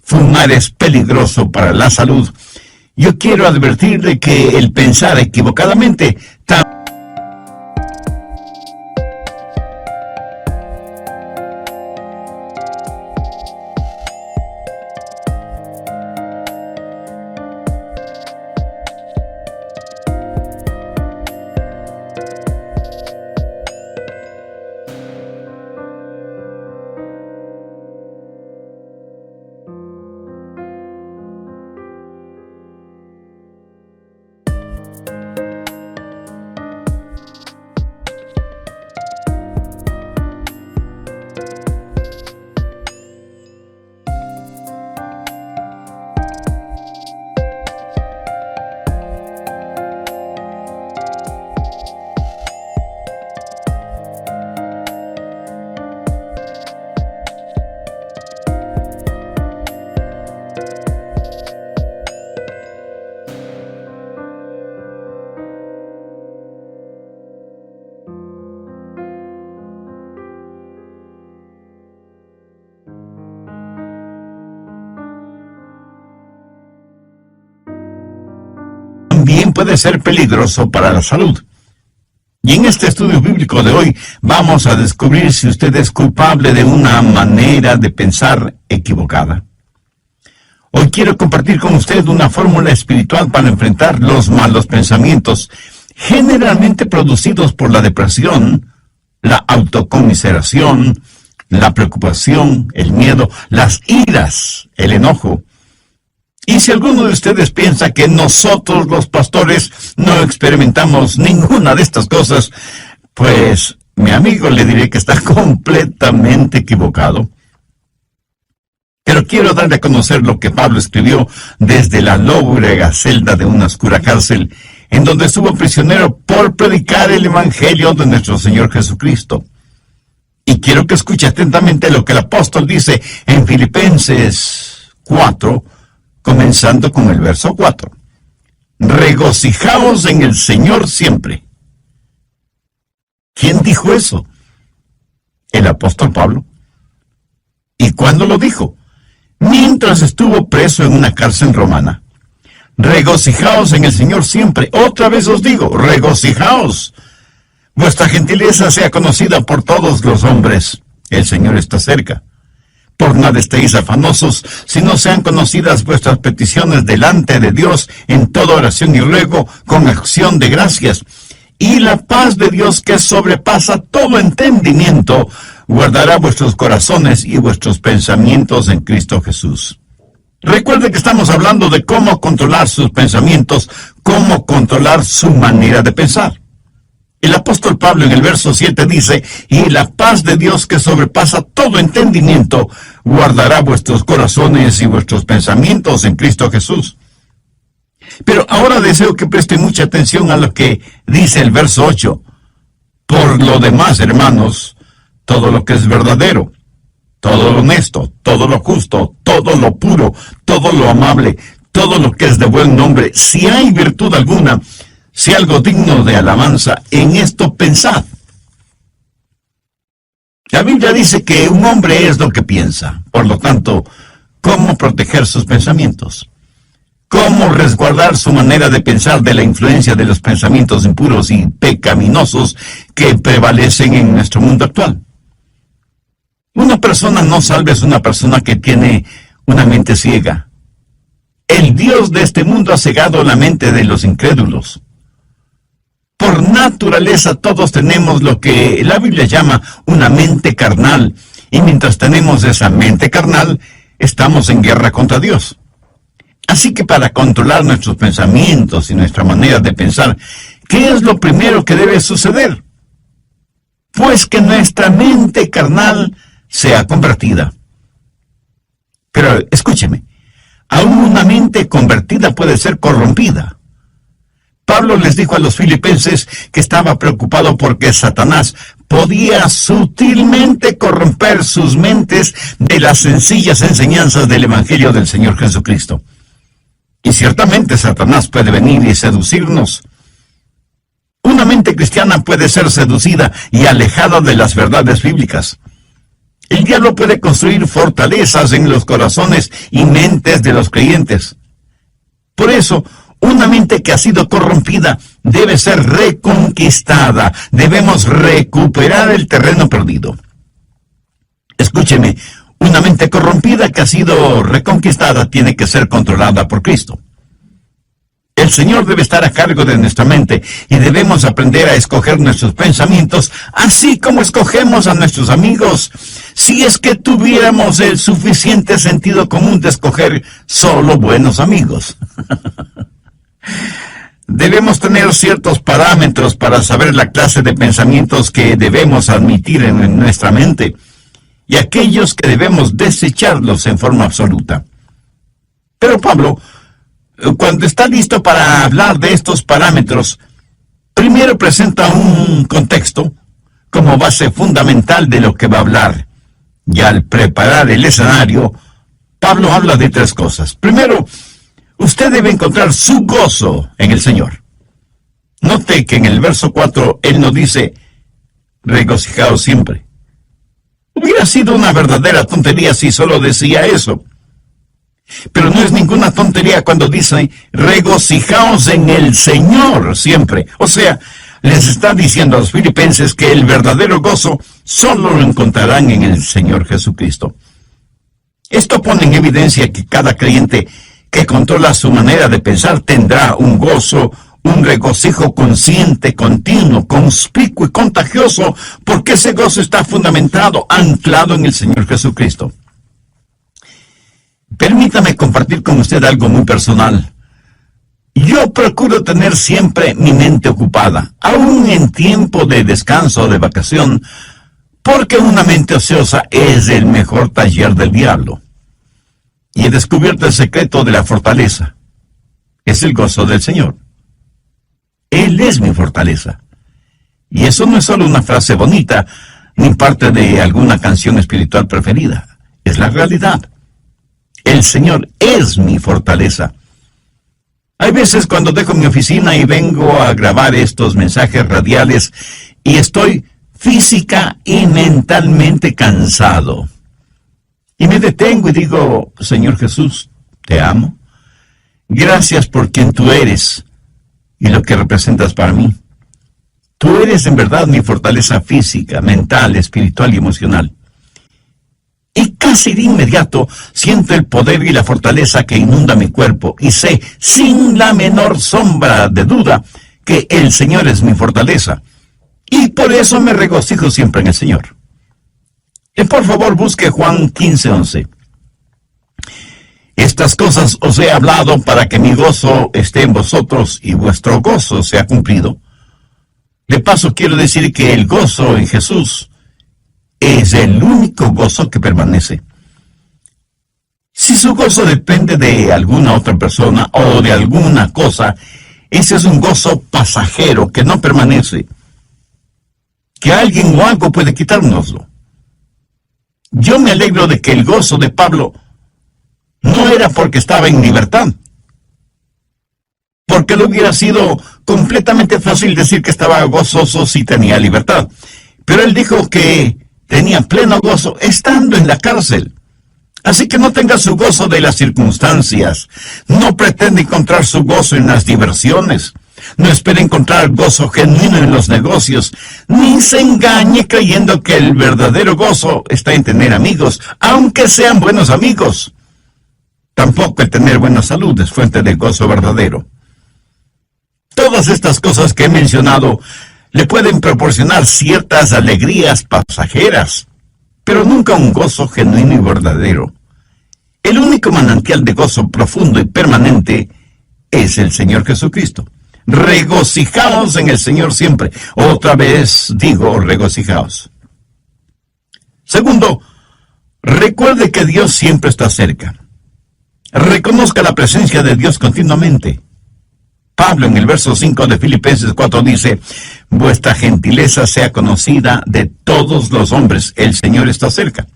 Fumar es peligroso para la salud. Yo quiero advertir de que el pensar equivocadamente también puede ser peligroso para la salud. Y en este estudio bíblico de hoy vamos a descubrir si usted es culpable de una manera de pensar equivocada. Hoy quiero compartir con usted una fórmula espiritual para enfrentar los malos pensamientos, generalmente producidos por la depresión, la autocomiseración, la preocupación, el miedo, las iras, el enojo. Y si alguno de ustedes piensa que nosotros los pastores no experimentamos ninguna de estas cosas, pues mi amigo le diré que está completamente equivocado. Pero quiero darle a conocer lo que Pablo escribió desde la lóbrega celda de una oscura cárcel, en donde estuvo prisionero por predicar el Evangelio de nuestro Señor Jesucristo. Y quiero que escuche atentamente lo que el apóstol dice en Filipenses 4, comenzando con el verso 4. Regocijaos en el Señor siempre. ¿Quién dijo eso? El apóstol Pablo. ¿Y cuándo lo dijo? Mientras estuvo preso en una cárcel romana. Regocijaos en el Señor siempre. Otra vez os digo, regocijaos. Vuestra gentileza sea conocida por todos los hombres. El Señor está cerca. Por nada estéis afanosos, sino sean conocidas vuestras peticiones delante de Dios en toda oración y ruego con acción de gracias. Y la paz de Dios, que sobrepasa todo entendimiento, guardará vuestros corazones y vuestros pensamientos en Cristo Jesús. Recuerde que estamos hablando de cómo controlar sus pensamientos, cómo controlar su manera de pensar. El apóstol Pablo en el verso 7 dice, y la paz de Dios que sobrepasa todo entendimiento, guardará vuestros corazones y vuestros pensamientos en Cristo Jesús. Pero ahora deseo que preste mucha atención a lo que dice el verso 8. Por lo demás, hermanos, todo lo que es verdadero, todo lo honesto, todo lo justo, todo lo puro, todo lo amable, todo lo que es de buen nombre, si hay virtud alguna, si algo digno de alabanza, en esto pensad. La Biblia dice que un hombre es lo que piensa. Por lo tanto, ¿cómo proteger sus pensamientos? ¿Cómo resguardar su manera de pensar de la influencia de los pensamientos impuros y pecaminosos que prevalecen en nuestro mundo actual? Una persona no salva es una persona que tiene una mente ciega. El Dios de este mundo ha cegado la mente de los incrédulos. Por naturaleza todos tenemos lo que la Biblia llama una mente carnal, y mientras tenemos esa mente carnal, estamos en guerra contra Dios. Así que para controlar nuestros pensamientos y nuestra manera de pensar, ¿qué es lo primero que debe suceder? Pues que nuestra mente carnal sea convertida. Pero escúcheme, aún una mente convertida puede ser corrompida. Pablo les dijo a los filipenses que estaba preocupado porque Satanás podía sutilmente corromper sus mentes de las sencillas enseñanzas del Evangelio del Señor Jesucristo. Y ciertamente Satanás puede venir y seducirnos. Una mente cristiana puede ser seducida y alejada de las verdades bíblicas. El diablo puede construir fortalezas en los corazones y mentes de los creyentes. Por eso, una mente que ha sido corrompida debe ser reconquistada. Debemos recuperar el terreno perdido. Escúcheme, una mente corrompida que ha sido reconquistada tiene que ser controlada por Cristo. El Señor debe estar a cargo de nuestra mente y debemos aprender a escoger nuestros pensamientos, así como escogemos a nuestros amigos. Si es que tuviéramos el suficiente sentido común de escoger solo buenos amigos. Debemos tener ciertos parámetros para saber la clase de pensamientos que debemos admitir en nuestra mente y aquellos que debemos desecharlos en forma absoluta. Pero Pablo, cuando está listo para hablar de estos parámetros, primero presenta un contexto como base fundamental de lo que va a hablar. Y al preparar el escenario, Pablo habla de tres cosas. Primero, usted debe encontrar su gozo en el Señor. Note que en el verso 4 él nos dice, regocijaos siempre. Hubiera sido una verdadera tontería si solo decía eso. Pero no es ninguna tontería cuando dice, regocijaos en el Señor siempre. O sea, les está diciendo a los filipenses que el verdadero gozo solo lo encontrarán en el Señor Jesucristo. Esto pone en evidencia que cada creyente que controla su manera de pensar tendrá un gozo, un regocijo consciente, continuo, conspicuo y contagioso, porque ese gozo está fundamentado, anclado en el Señor Jesucristo. Permítame compartir con usted algo muy personal. Yo procuro tener siempre mi mente ocupada, aún en tiempo de descanso o de vacación, porque una mente ociosa es el mejor taller del diablo. Y he descubierto el secreto de la fortaleza. Es el gozo del Señor. Él es mi fortaleza. Y eso no es solo una frase bonita, ni parte de alguna canción espiritual preferida. Es la realidad. El Señor es mi fortaleza. Hay veces cuando dejo mi oficina y vengo a grabar estos mensajes radiales y estoy física y mentalmente cansado. Y me detengo y digo, Señor Jesús, te amo. Gracias por quien tú eres y lo que representas para mí. Tú eres en verdad mi fortaleza física, mental, espiritual y emocional. Y casi de inmediato siento el poder y la fortaleza que inunda mi cuerpo y sé, sin la menor sombra de duda, que el Señor es mi fortaleza. Y por eso me regocijo siempre en el Señor. Y por favor busque Juan 15:11. Estas cosas os he hablado para que mi gozo esté en vosotros y vuestro gozo sea cumplido. De paso quiero decir que el gozo en Jesús es el único gozo que permanece. Si su gozo depende de alguna otra persona o de alguna cosa, ese es un gozo pasajero que no permanece. Que alguien o algo puede quitárnoslo. Yo me alegro de que el gozo de Pablo no era porque estaba en libertad. Porque no hubiera sido completamente fácil decir que estaba gozoso si tenía libertad. Pero él dijo que tenía pleno gozo estando en la cárcel. Así que no tenga su gozo de las circunstancias. No pretende encontrar su gozo en las diversiones. No espere encontrar gozo genuino en los negocios. Ni se engañe creyendo que el verdadero gozo está en tener amigos, aunque sean buenos amigos. Tampoco el tener buena salud es fuente de gozo verdadero. Todas estas cosas que he mencionado le pueden proporcionar ciertas alegrías pasajeras, pero nunca un gozo genuino y verdadero. El único manantial de gozo profundo y permanente es el Señor Jesucristo. Regocijaos en el Señor siempre. Otra vez digo, regocijaos. Segundo, recuerde que Dios siempre está cerca. Reconozca la presencia de Dios continuamente. Pablo en el verso 5 de Filipenses 4 dice, vuestra gentileza sea conocida de todos los hombres, el Señor está cerca.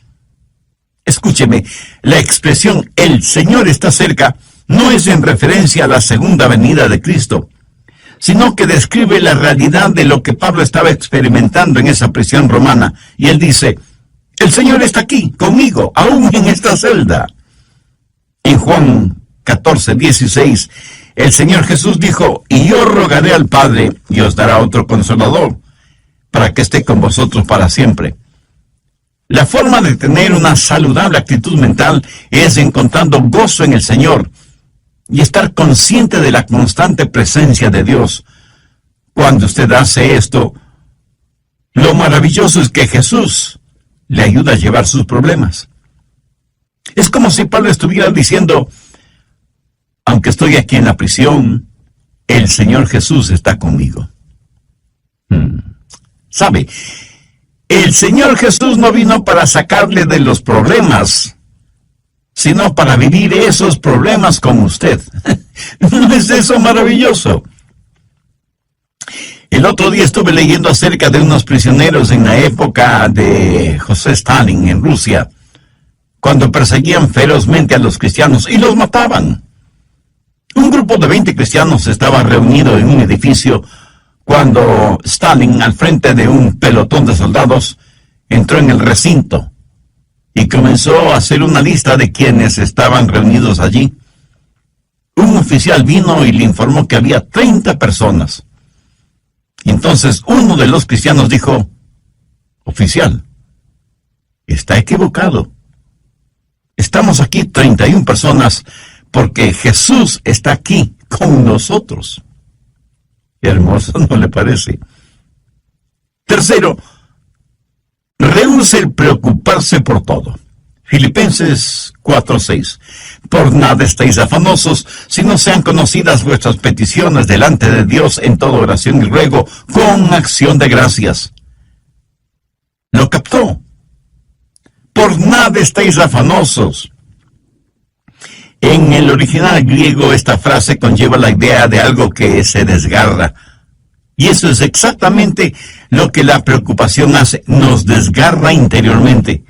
Escúcheme, la expresión el Señor está cerca no es en referencia a la segunda venida de Cristo, sino que describe la realidad de lo que Pablo estaba experimentando en esa prisión romana. Y él dice, El Señor está aquí, conmigo, aún en esta celda. En Juan 14:16, el Señor Jesús dijo, y yo rogaré al Padre, y os dará otro consolador, para que esté con vosotros para siempre. La forma de tener una saludable actitud mental es encontrando gozo en el Señor y estar consciente de la constante presencia de Dios. Cuando usted hace esto, lo maravilloso es que Jesús le ayuda a llevar sus problemas. Es como si Pablo estuviera diciendo, aunque estoy aquí en la prisión, el Señor Jesús está conmigo. ¿Sabe? El Señor Jesús no vino para sacarle de los problemas, sino para vivir esos problemas con usted. ¿No es eso maravilloso? El otro día estuve leyendo acerca de unos prisioneros en la época de José Stalin en Rusia, cuando perseguían ferozmente a los cristianos y los mataban. Un grupo de 20 cristianos estaba reunido en un edificio cuando Stalin, al frente de un pelotón de soldados, entró en el recinto y comenzó a hacer una lista de quienes estaban reunidos allí. Un oficial vino y le informó que había 30 personas. Entonces uno de los cristianos dijo, oficial, está equivocado. Estamos aquí 31 personas porque Jesús está aquí con nosotros. Qué hermoso, ¿no le parece? Tercero, rehúse el preocuparse por todo. Filipenses 4:6. Por nada estéis afanosos, si no sean conocidas vuestras peticiones delante de Dios en toda oración y ruego, con acción de gracias. ¿Lo captó? Por nada estéis afanosos. En el original griego esta frase conlleva la idea de algo que se desgarra. Y eso es exactamente lo que la preocupación hace, nos desgarra interiormente.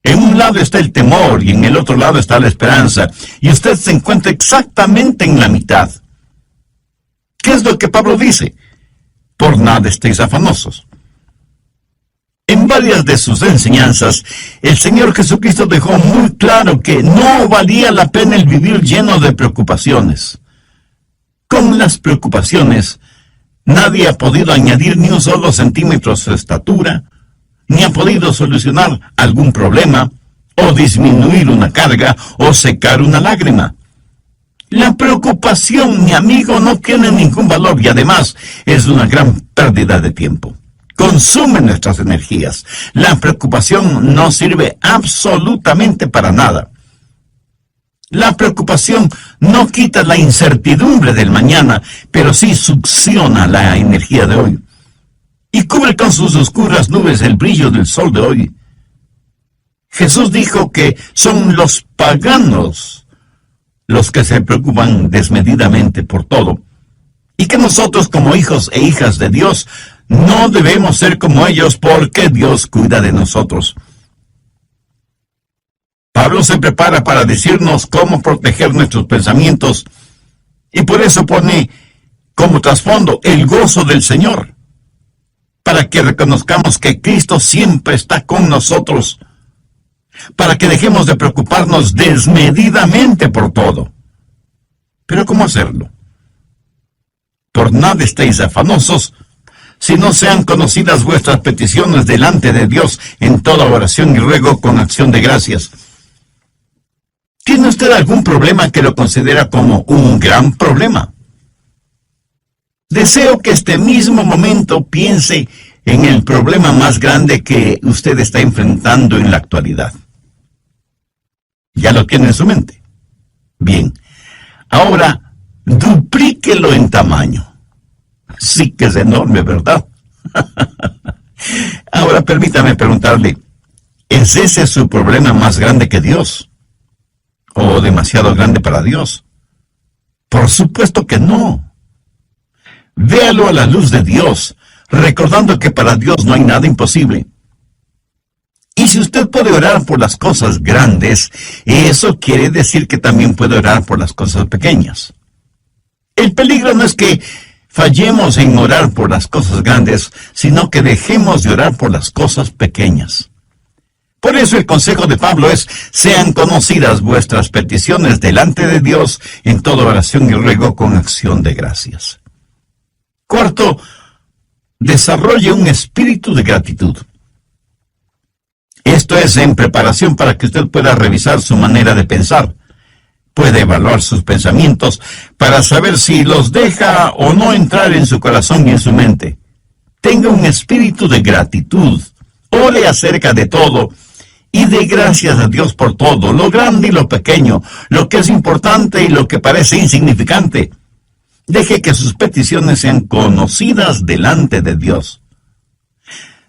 En un lado está el temor y en el otro lado está la esperanza. Y usted se encuentra exactamente en la mitad. ¿Qué es lo que Pablo dice? Por nada estéis afanosos. En varias de sus enseñanzas, el Señor Jesucristo dejó muy claro que no valía la pena el vivir lleno de preocupaciones. Con las preocupaciones, nadie ha podido añadir ni un solo centímetro a su estatura, ni ha podido solucionar algún problema, o disminuir una carga, o secar una lágrima. La preocupación, mi amigo, no tiene ningún valor y además es una gran pérdida de tiempo. Consume nuestras energías. La preocupación no sirve absolutamente para nada. La preocupación no quita la incertidumbre del mañana, pero sí succiona la energía de hoy. Y cubre con sus oscuras nubes el brillo del sol de hoy. Jesús dijo que son los paganos los que se preocupan desmedidamente por todo. Y que nosotros como hijos e hijas de Dios no debemos ser como ellos porque Dios cuida de nosotros. Pablo se prepara para decirnos cómo proteger nuestros pensamientos y por eso pone como trasfondo el gozo del Señor, para que reconozcamos que Cristo siempre está con nosotros, para que dejemos de preocuparnos desmedidamente por todo. ¿Pero cómo hacerlo? Por nada estéis afanosos, si no sean conocidas vuestras peticiones delante de Dios en toda oración y ruego con acción de gracias. ¿Tiene usted algún problema que lo considera como un gran problema? Deseo que este mismo momento piense en el problema más grande que usted está enfrentando en la actualidad. ¿Ya lo tiene en su mente? Bien. Ahora, duplíquelo en tamaño. Sí que es enorme, ¿verdad? Ahora permítame preguntarle, ¿es ese su problema más grande que Dios? ¿O demasiado grande para Dios? Por supuesto que no. Véalo a la luz de Dios, recordando que para Dios no hay nada imposible. Y si usted puede orar por las cosas grandes, eso quiere decir que también puede orar por las cosas pequeñas. El peligro no es que fallemos en orar por las cosas grandes, sino que dejemos de orar por las cosas pequeñas. Por eso el consejo de Pablo es: sean conocidas vuestras peticiones delante de Dios en toda oración y ruego con acción de gracias. Cuarto, desarrolle un espíritu de gratitud. Esto es en preparación para que usted pueda revisar su manera de pensar. Puede evaluar sus pensamientos para saber si los deja o no entrar en su corazón y en su mente. Tenga un espíritu de gratitud. Ore acerca de todo y dé gracias a Dios por todo, lo grande y lo pequeño, lo que es importante y lo que parece insignificante. Deje que sus peticiones sean conocidas delante de Dios.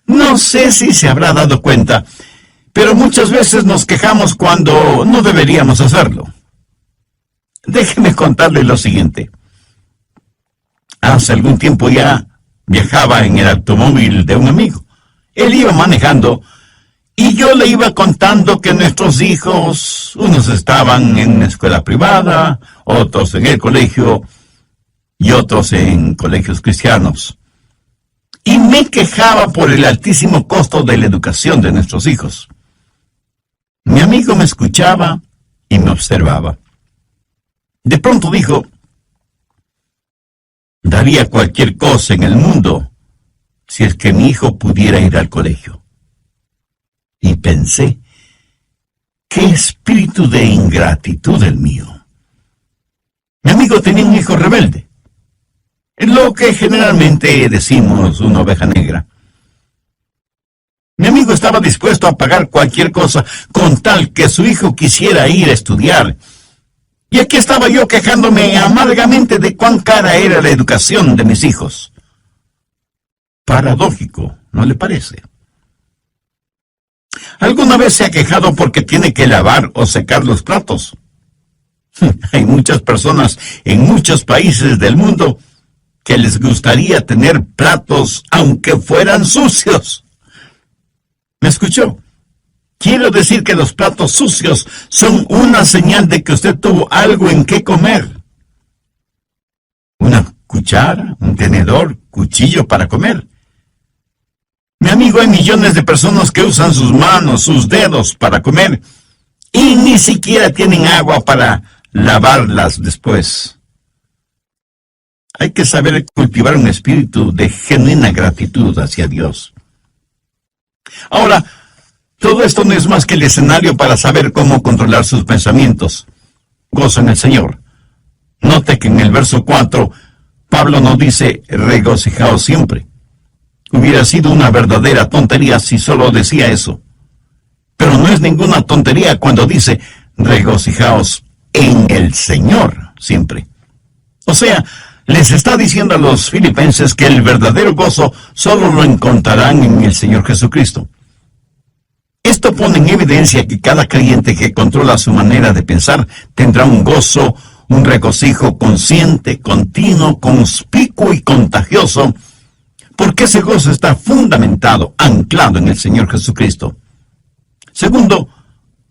No sé si se habrá dado cuenta, pero muchas veces nos quejamos cuando no deberíamos hacerlo. Déjeme contarle lo siguiente. Hace algún tiempo ya viajaba en el automóvil de un amigo. Él iba manejando y yo le iba contando que nuestros hijos, unos estaban en una escuela privada, otros en el colegio y otros en colegios cristianos. Y me quejaba por el altísimo costo de la educación de nuestros hijos. Mi amigo me escuchaba y me observaba. De pronto dijo: daría cualquier cosa en el mundo si es que mi hijo pudiera ir al colegio. Y pensé: qué espíritu de ingratitud el mío. Mi amigo tenía un hijo rebelde, lo que generalmente decimos una oveja negra. Mi amigo estaba dispuesto a pagar cualquier cosa con tal que su hijo quisiera ir a estudiar. Y aquí estaba yo quejándome amargamente de cuán cara era la educación de mis hijos. Paradójico, ¿no le parece? ¿Alguna vez se ha quejado porque tiene que lavar o secar los platos? Hay muchas personas en muchos países del mundo que les gustaría tener platos aunque fueran sucios. ¿Me escuchó? Quiero decir que los platos sucios son una señal de que usted tuvo algo en qué comer. Una cuchara, un tenedor, cuchillo para comer. Mi amigo, hay millones de personas que usan sus manos, sus dedos para comer y ni siquiera tienen agua para lavarlas después. Hay que saber cultivar un espíritu de genuina gratitud hacia Dios. Ahora, todo esto no es más que el escenario para saber cómo controlar sus pensamientos. Gozo en el Señor. Note que en el verso 4, Pablo nos dice: regocijaos siempre. Hubiera sido una verdadera tontería si solo decía eso. Pero no es ninguna tontería cuando dice: regocijaos en el Señor siempre. O sea, les está diciendo a los filipenses que el verdadero gozo solo lo encontrarán en el Señor Jesucristo. Esto pone en evidencia que cada creyente que controla su manera de pensar tendrá un gozo, un regocijo consciente, continuo, conspicuo y contagioso, porque ese gozo está fundamentado, anclado en el Señor Jesucristo. Segundo,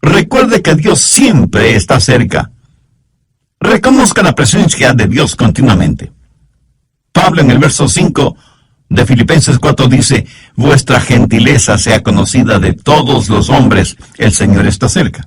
recuerde que Dios siempre está cerca. Reconozca la presencia de Dios continuamente. Pablo en el verso 5 de Filipenses 4 dice: vuestra gentileza sea conocida de todos los hombres, el Señor está cerca.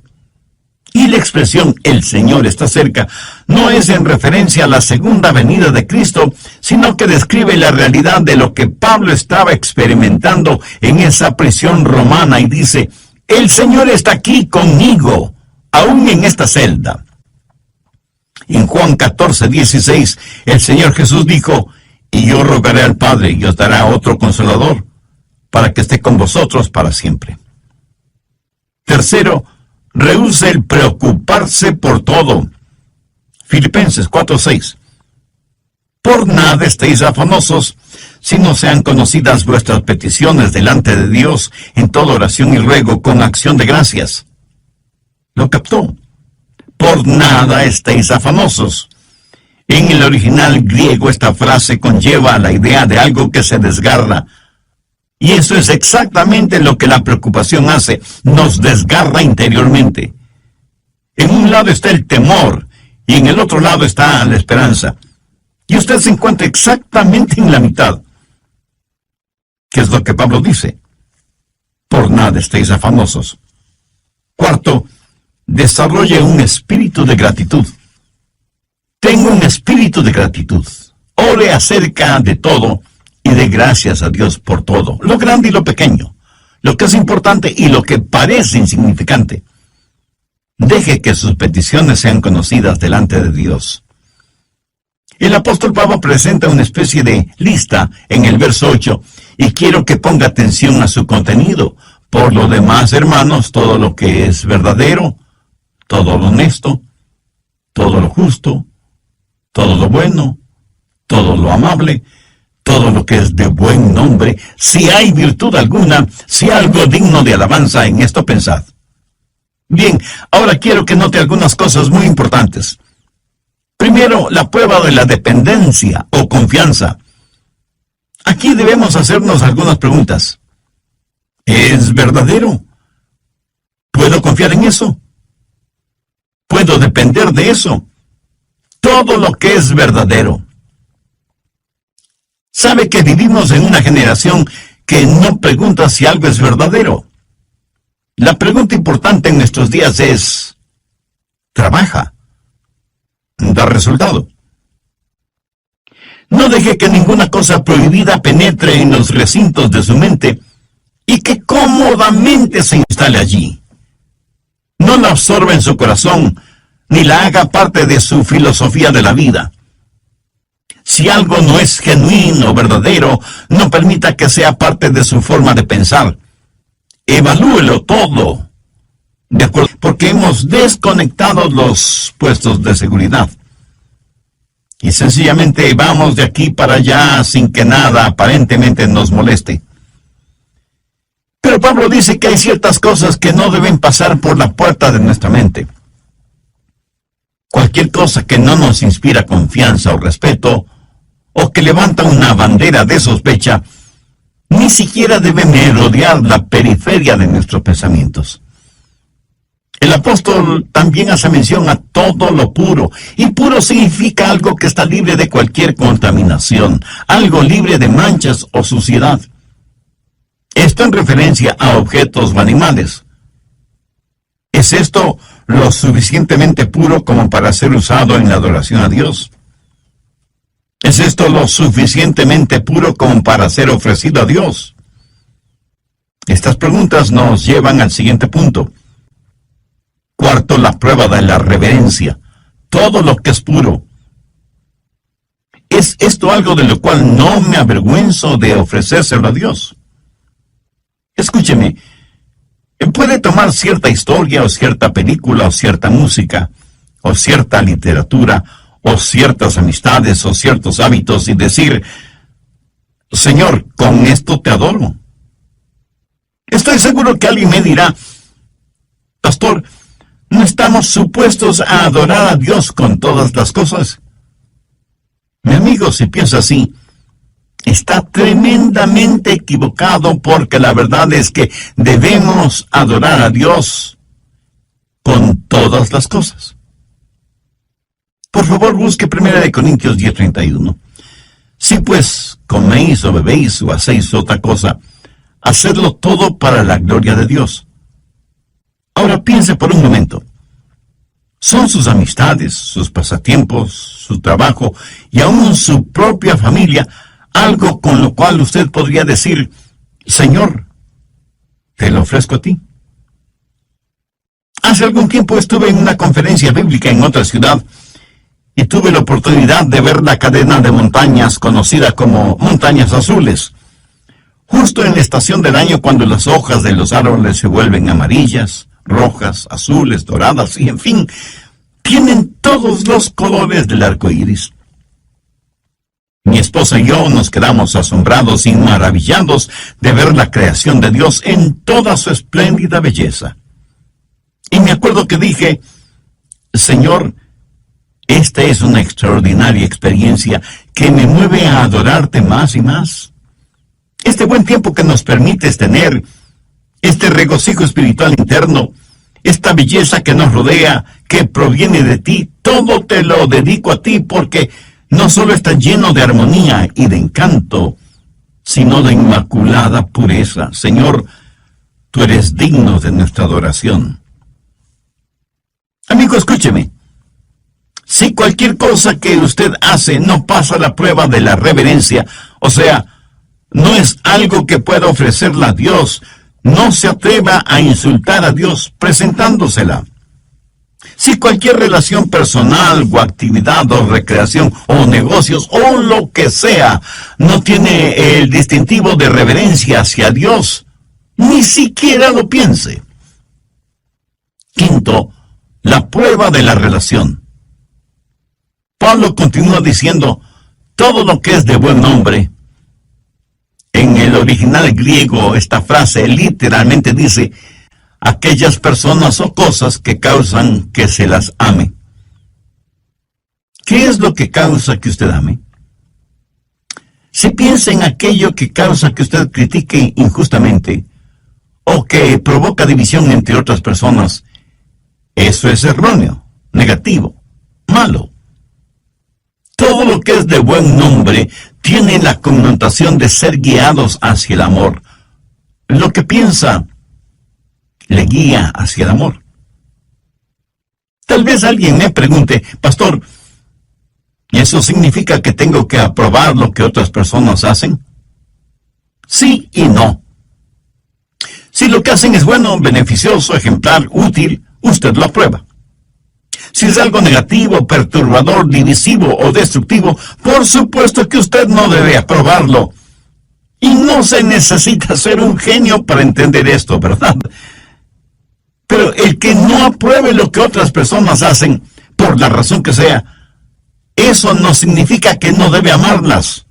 Y la expresión "el Señor está cerca" no es en referencia a la segunda venida de Cristo, sino que describe la realidad de lo que Pablo estaba experimentando en esa prisión romana y dice: el Señor está aquí conmigo, aún en esta celda. En Juan 14:16, el Señor Jesús dijo: y yo rogaré al Padre y os dará otro Consolador, para que esté con vosotros para siempre. Tercero, rehúse el preocuparse por todo. Filipenses 4:6. Por nada estéis afanosos, sino sean conocidas vuestras peticiones delante de Dios en toda oración y ruego con acción de gracias. ¿Lo captó? Por nada estéis afanosos. En el original griego esta frase conlleva la idea de algo que se desgarra. Y eso es exactamente lo que la preocupación hace, nos desgarra interiormente. En un lado está el temor y en el otro lado está la esperanza. Y usted se encuentra exactamente en la mitad. ¿Qué es lo que Pablo dice? Por nada estéis afanosos. Cuarto, desarrolle un espíritu de gratitud. Tenga un espíritu de gratitud. Ore acerca de todo y dé gracias a Dios por todo, lo grande y lo pequeño, lo que es importante y lo que parece insignificante. Deje que sus peticiones sean conocidas delante de Dios. El apóstol Pablo presenta una especie de lista en el verso 8 y quiero que ponga atención a su contenido. Por lo demás, hermanos, todo lo que es verdadero, todo lo honesto, todo lo justo, todo lo bueno, todo lo amable, todo lo que es de buen nombre, si hay virtud alguna, si hay algo digno de alabanza, en esto pensad. Bien, ahora quiero que note algunas cosas muy importantes. Primero, la prueba de la dependencia o confianza. Aquí debemos hacernos algunas preguntas. ¿Es verdadero? ¿Puedo confiar en eso? ¿Puedo depender de eso? Todo lo que es verdadero. ¿Sabe que vivimos en una generación que no pregunta si algo es verdadero? La pregunta importante en nuestros días es, ¿trabaja? ¿Da resultado? No deje que ninguna cosa prohibida penetre en los recintos de su mente y que cómodamente se instale allí. No la absorba en su corazón, ni la haga parte de su filosofía de la vida. Si algo no es genuino o verdadero, no permita que sea parte de su forma de pensar. Evalúelo todo, de acuerdo, porque hemos desconectado los puestos de seguridad. Y sencillamente vamos de aquí para allá sin que nada aparentemente nos moleste. Pero Pablo dice que hay ciertas cosas que no deben pasar por la puerta de nuestra mente. Cualquier cosa que no nos inspira confianza o respeto, o que levanta una bandera de sospecha, ni siquiera debe merodear la periferia de nuestros pensamientos. El apóstol también hace mención a todo lo puro, y puro significa algo que está libre de cualquier contaminación, algo libre de manchas o suciedad. Esto en referencia a objetos o animales. ¿Es esto lo suficientemente puro como para ser usado en la adoración a Dios? ¿Es esto lo suficientemente puro como para ser ofrecido a Dios? Estas preguntas nos llevan al siguiente punto. Cuarto, la prueba de la reverencia. Todo lo que es puro. ¿Es esto algo de lo cual no me avergüenzo de ofrecérselo a Dios? Escúcheme, puede tomar cierta historia o cierta película o cierta música o cierta literatura o ciertas amistades o ciertos hábitos y decir, Señor, con esto te adoro. Estoy seguro que alguien me dirá, Pastor, ¿no estamos supuestos a adorar a Dios con todas las cosas? Mi amigo, si piensa así, está tremendamente equivocado, porque la verdad es que debemos adorar a Dios con todas las cosas. Por favor, busque 1 Corintios 10:31. Si pues coméis o bebéis o hacéis otra cosa, hacedlo todo para la gloria de Dios. Ahora piense por un momento. ¿Son sus amistades, sus pasatiempos, su trabajo y aún su propia familia algo con lo cual usted podría decir, Señor, te lo ofrezco a ti? Hace algún tiempo estuve en una conferencia bíblica en otra ciudad y tuve la oportunidad de ver la cadena de montañas conocida como Montañas Azules. Justo en la estación del año, cuando las hojas de los árboles se vuelven amarillas, rojas, azules, doradas y en fin, tienen todos los colores del arco iris. Mi esposa y yo nos quedamos asombrados y maravillados de ver la creación de Dios en toda su espléndida belleza. Y me acuerdo que dije, Señor, esta es una extraordinaria experiencia que me mueve a adorarte más y más. Este buen tiempo que nos permites tener, este regocijo espiritual interno, esta belleza que nos rodea, que proviene de ti, todo te lo dedico a ti, porque no solo está lleno de armonía y de encanto, sino de inmaculada pureza. Señor, tú eres digno de nuestra adoración. Amigo, escúcheme. Si cualquier cosa que usted hace no pasa la prueba de la reverencia, o sea, no es algo que pueda ofrecerle a Dios, no se atreva a insultar a Dios presentándosela. Si cualquier relación personal o actividad o recreación o negocios o lo que sea no tiene el distintivo de reverencia hacia Dios, ni siquiera lo piense. Quinto, la prueba de la relación. Pablo continúa diciendo, todo lo que es de buen nombre. En el original griego, esta frase literalmente dice, aquellas personas o cosas que causan que se las ame. ¿Qué es lo que causa que usted ame? Si piensa en aquello que causa que usted critique injustamente, o que provoca división entre otras personas, eso es erróneo, negativo, malo. Todo lo que es de buen nombre tiene la connotación de ser guiados hacia el amor. Lo que piensa le guía hacia el amor. Tal vez alguien me pregunte, pastor, ¿y eso significa que tengo que aprobar lo que otras personas hacen? Sí y no. Si lo que hacen es bueno, beneficioso, ejemplar, útil, usted lo aprueba. Si es algo negativo, perturbador, divisivo o destructivo, por supuesto que usted no debe aprobarlo. Y no se necesita ser un genio para entender esto, ¿verdad? Pero el que no apruebe lo que otras personas hacen, por la razón que sea, eso no significa que no debe amarlas.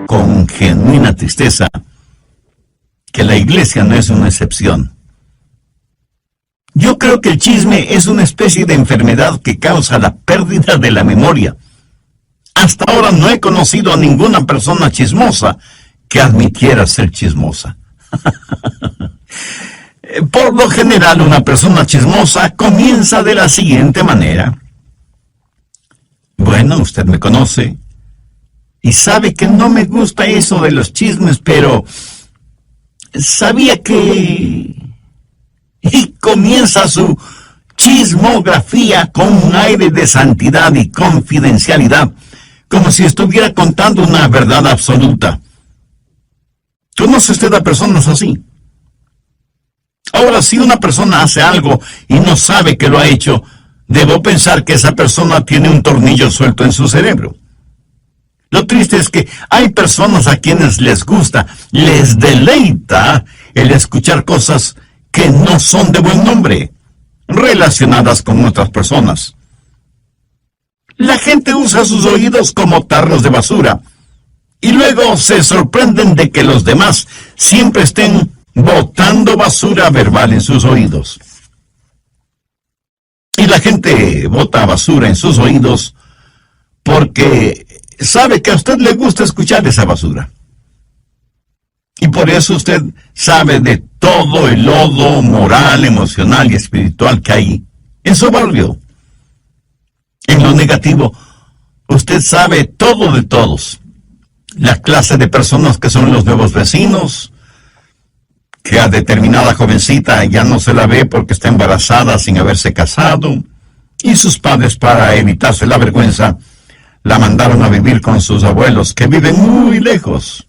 Con genuina tristeza que la iglesia no es una excepción. Yo creo que el chisme es una especie de enfermedad que causa la pérdida de la memoria. Hasta ahora no he conocido a ninguna persona chismosa que admitiera ser chismosa. Por lo general, una persona chismosa comienza de la siguiente manera. Bueno, usted me conoce y sabe que no me gusta eso de los chismes, pero sabía que... Y comienza su chismografía con un aire de santidad y confidencialidad, como si estuviera contando una verdad absoluta. ¿Conoce usted a personas así? Ahora, si una persona hace algo y no sabe que lo ha hecho, debo pensar que esa persona tiene un tornillo suelto en su cerebro. Lo triste es que hay personas a quienes les gusta, les deleita el escuchar cosas que no son de buen nombre, relacionadas con otras personas. La gente usa sus oídos como tarros de basura, y luego se sorprenden de que los demás siempre estén botando basura verbal en sus oídos. Y la gente bota basura en sus oídos porque sabe que a usted le gusta escuchar esa basura. Y por eso usted sabe de todo el lodo moral, emocional y espiritual que hay en su barrio. En lo negativo, usted sabe todo de todos. La clase de personas que son los nuevos vecinos, que a determinada jovencita ya no se la ve porque está embarazada sin haberse casado, y sus padres, para evitarse la vergüenza, la mandaron a vivir con sus abuelos, que viven muy lejos.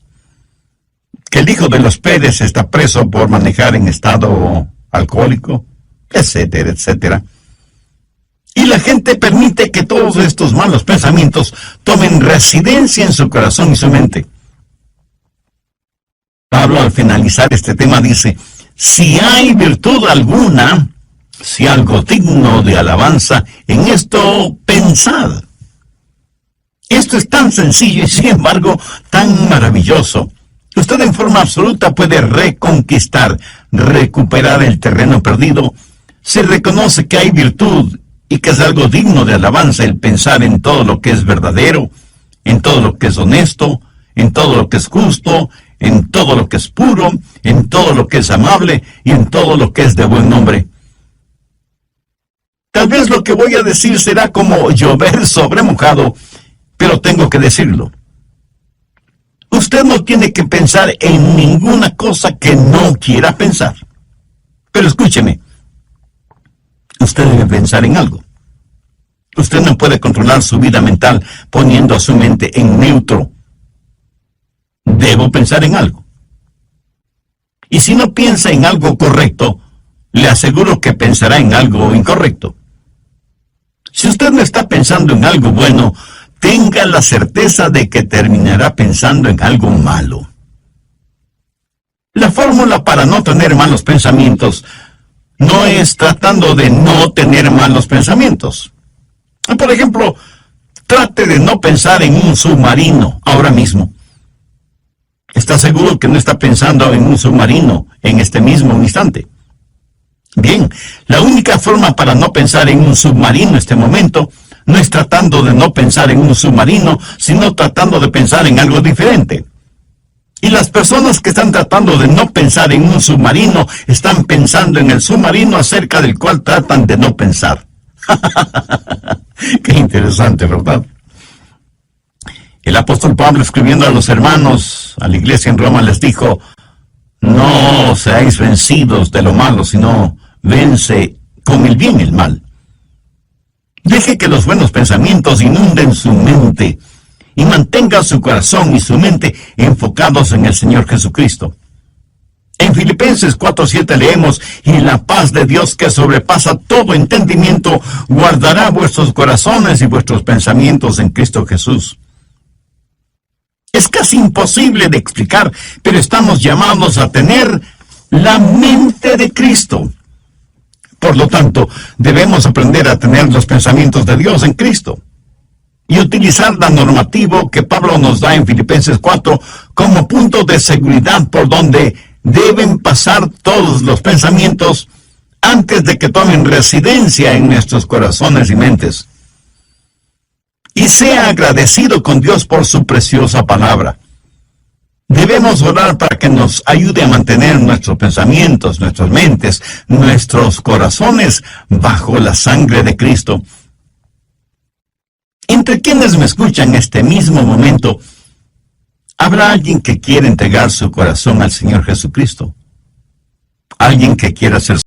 que el hijo de los Pérez está preso por manejar en estado alcohólico, etcétera, etcétera. Y la gente permite que todos estos malos pensamientos tomen residencia en su corazón y su mente. Pablo, al finalizar este tema, dice: si hay virtud alguna, si algo digno de alabanza, en esto pensad. Esto es tan sencillo y sin embargo tan maravilloso. Usted en forma absoluta puede reconquistar, recuperar el terreno perdido. Se reconoce que hay virtud y que es algo digno de alabanza el pensar en todo lo que es verdadero, en todo lo que es honesto, en todo lo que es justo, en todo lo que es puro, en todo lo que es amable y en todo lo que es de buen nombre. Tal vez lo que voy a decir será como llover sobre mojado, pero tengo que decirlo. Usted no tiene que pensar en ninguna cosa que no quiera pensar. Pero escúcheme, usted debe pensar en algo. Usted no puede controlar su vida mental poniendo a su mente en neutro. Debo pensar en algo. Y si no piensa en algo correcto, le aseguro que pensará en algo incorrecto. Si usted no está pensando en algo bueno, tenga la certeza de que terminará pensando en algo malo. La fórmula para no tener malos pensamientos no es tratando de no tener malos pensamientos. Por ejemplo, trate de no pensar en un submarino ahora mismo. ¿Está seguro que no está pensando en un submarino en este mismo instante? Bien, la única forma para no pensar en un submarino en este momento no es tratando de no pensar en un submarino, sino tratando de pensar en algo diferente. Y las personas que están tratando de no pensar en un submarino están pensando en el submarino acerca del cual tratan de no pensar. Qué interesante, ¿verdad? El apóstol Pablo, escribiendo a los hermanos, a la iglesia en Roma, les dijo: no seáis vencidos de lo malo, sino vence con el bien el mal. Deje que los buenos pensamientos inunden su mente y mantenga su corazón y su mente enfocados en el Señor Jesucristo. En Filipenses 4:7 leemos: y la paz de Dios, que sobrepasa todo entendimiento, guardará vuestros corazones y vuestros pensamientos en Cristo Jesús. Es casi imposible de explicar, pero estamos llamados a tener la mente de Cristo. Por lo tanto, debemos aprender a tener los pensamientos de Dios en Cristo y utilizar la normativa que Pablo nos da en Filipenses 4 como punto de seguridad por donde deben pasar todos los pensamientos antes de que tomen residencia en nuestros corazones y mentes. Y sea agradecido con Dios por su preciosa palabra. Debemos orar para que nos ayude a mantener nuestros pensamientos, nuestras mentes, nuestros corazones bajo la sangre de Cristo. Entre quienes me escuchan en este mismo momento, ¿habrá alguien que quiera entregar su corazón al Señor Jesucristo? ¿Alguien que quiera ser